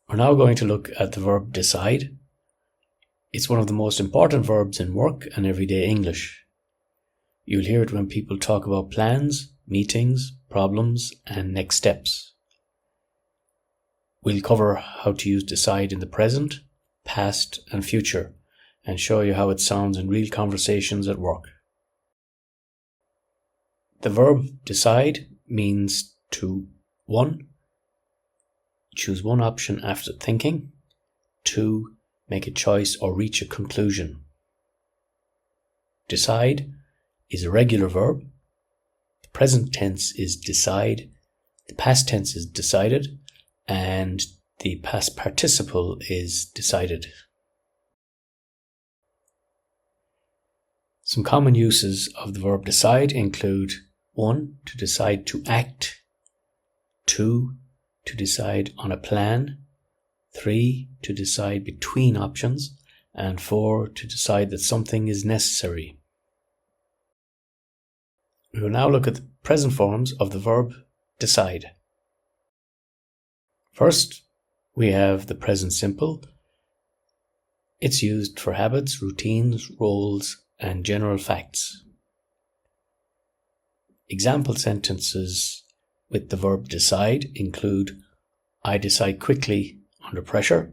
We're now going to look at the verb decide. It's one of the most important verbs in work and everyday English. You'll hear it when people talk about plans, meetings, problems, and next steps. We'll cover how to use decide in the present, past, and future, and show you how it sounds in real conversations at work. The verb decide means to 1. Choose one option after thinking. 2. Make a choice or reach a conclusion. Decide is a regular verb. The present tense is decide. The past tense is decided. And the past participle is decided. Some common uses of the verb decide include 1. To decide to act. 2. To decide on a plan. 3. To decide between options. And 4. To decide that something is necessary. We will now look at the present forms of the verb decide. First, we have the present simple. It's used for habits, routines, roles, and general facts. Example sentences with the verb decide include: I decide quickly under pressure.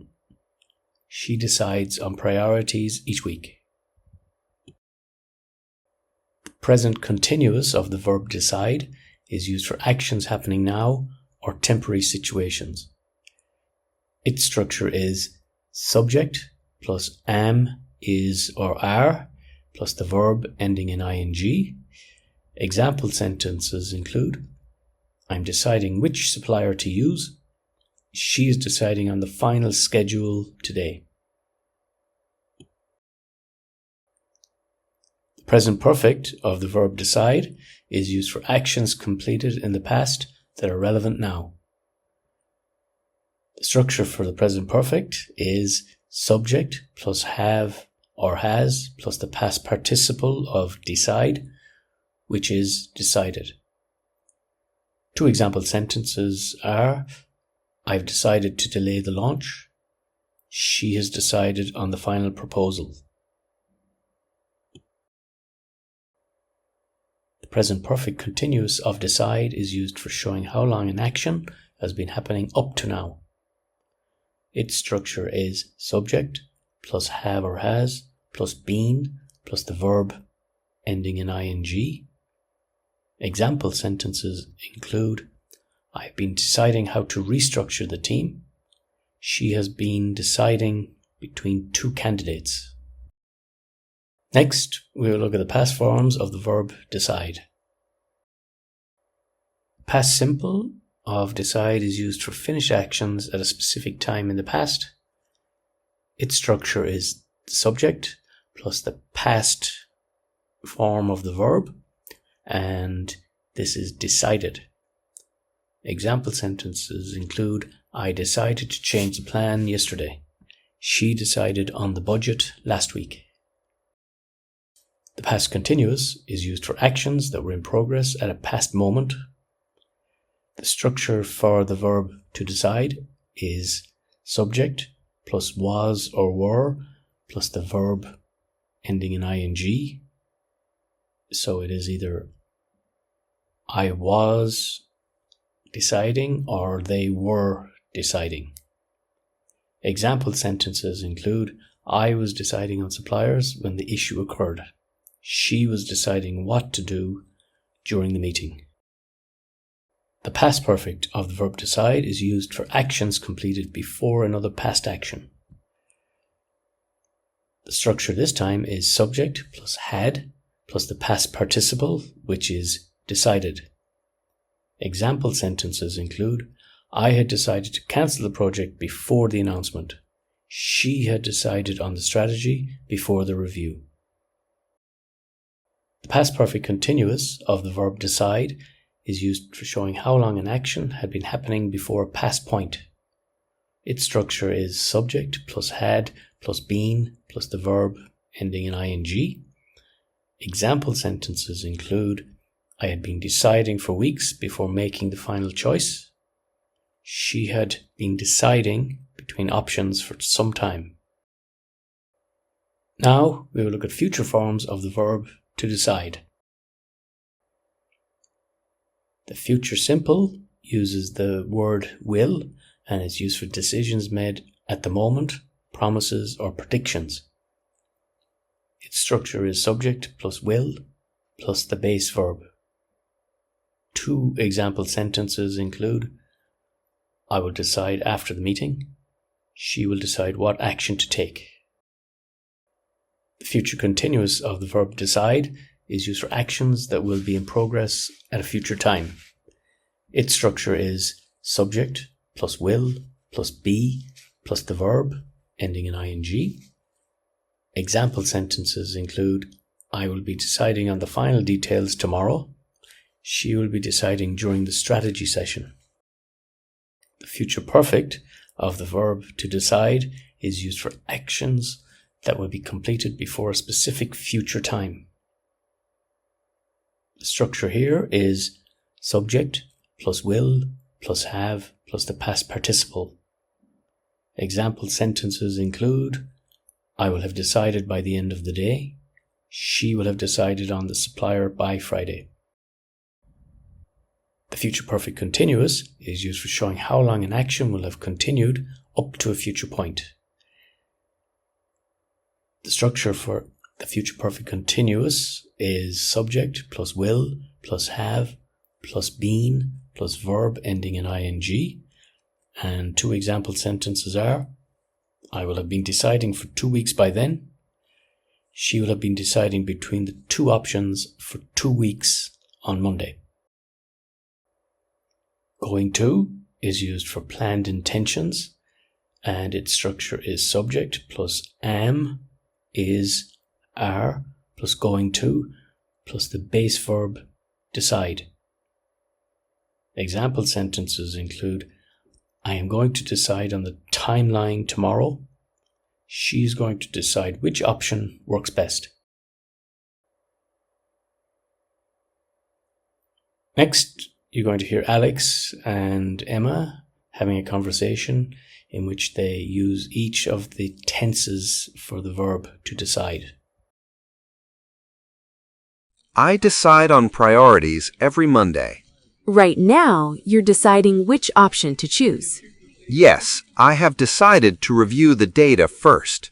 She decides on priorities each week. The present continuous of the verb decide is used for actions happening now or temporary situations. Its structure is subject plus am, is, or are plus the verb ending in ing. Example sentences include: I'm deciding which supplier to use. She is deciding on the final schedule today. The present perfect of the verb decide is used for actions completed in the past that are relevant now. The structure for the present perfect is subject plus have or has plus the past participle of decide, which is decided. 2 example sentences are: I've decided to delay the launch. She has decided on the final proposal. The present perfect continuous of decide is used for showing how long an action has been happening up to now. Its structure is subject plus have or has plus been plus the verb ending in ing. Example sentences include: I've been deciding how to restructure the team. She has been deciding between 2 candidates. Next, we will look at the past forms of the verb decide. Past simple of decide is used for finished actions at a specific time in the past. Its structure is the subject plus the past form of the verb, and this is decided. Example sentences include: I decided to change the plan yesterday. She decided on the budget last week. The past continuous is used for actions that were in progress at a past moment. The structure for the verb to decide is subject plus was or were plus the verb ending in ing. So it is either I was deciding or they were deciding. Example sentences include: I was deciding on suppliers when the issue occurred. She was deciding what to do during the meeting. The past perfect of the verb decide is used for actions completed before another past action. The structure this time is subject plus had plus the past participle, which is decided. Example sentences include: I had decided to cancel the project before the announcement. She had decided on the strategy before the review. The past perfect continuous of the verb decide is used for showing how long an action had been happening before a past point. Its structure is subject plus had plus been plus the verb ending in ing. Example sentences include: I had been deciding for weeks before making the final choice. She had been deciding between options for some time. Now we will look at future forms of the verb to decide. The future simple uses the word will and is used for decisions made at the moment, promises or predictions. Its structure is subject plus will plus the base verb. Two example sentences include: I will decide after the meeting. She will decide what action to take. The future continuous of the verb decide is used for actions that will be in progress at a future time. Its structure is subject plus will plus be plus the verb ending in ing. Example sentences include: I will be deciding on the final details tomorrow. She will be deciding during the strategy session. The future perfect of the verb to decide is used for actions that will be completed before a specific future time. The structure here is subject plus will plus have plus the past participle. Example sentences include: I will have decided by the end of the day. She will have decided on the supplier by Friday. The future perfect continuous is used for showing how long an action will have continued up to a future point. The structure for the future perfect continuous is subject plus will plus have plus been plus verb ending in ing. And two example sentences are: I will have been deciding for 2 weeks by then. She will have been deciding between the two options for 2 weeks on Monday. Going to is used for planned intentions, and its structure is subject plus am, is, are, plus going to, plus the base verb decide. Example sentences include: I am going to decide on the timeline tomorrow. She's going to decide which option works best. Next, you're going to hear Alex and Emma having a conversation in which they use each of the tenses for the verb to decide. I decide on priorities every Monday. Right now, you're deciding which option to choose. Yes, I have decided to review the data first.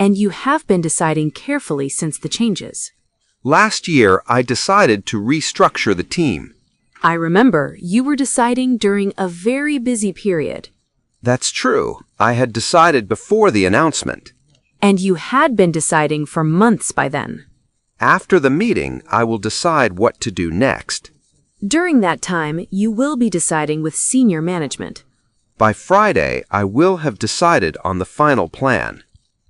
And you have been deciding carefully since the changes. Last year, I decided to restructure the team. I remember you were deciding during a very busy period. That's true. I had decided before the announcement. And you had been deciding for months by then. After the meeting, I will decide what to do next. During that time, you will be deciding with senior management. By Friday, I will have decided on the final plan.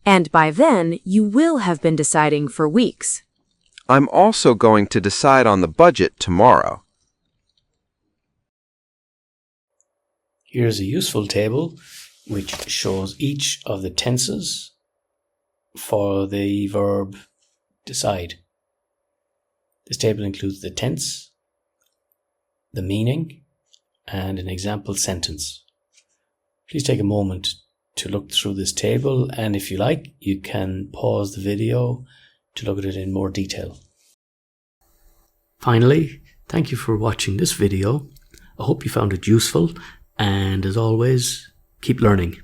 And by then, you will have been deciding for weeks. I'm also going to decide on the budget tomorrow. Here's a useful table which shows each of the tenses for the verb decide. This table includes the tense, the meaning, and an example sentence. Please take a moment to look through this table, and if you like, you can pause the video to look at it in more detail. Finally, thank you for watching this video. I hope you found it useful, and as always, keep learning.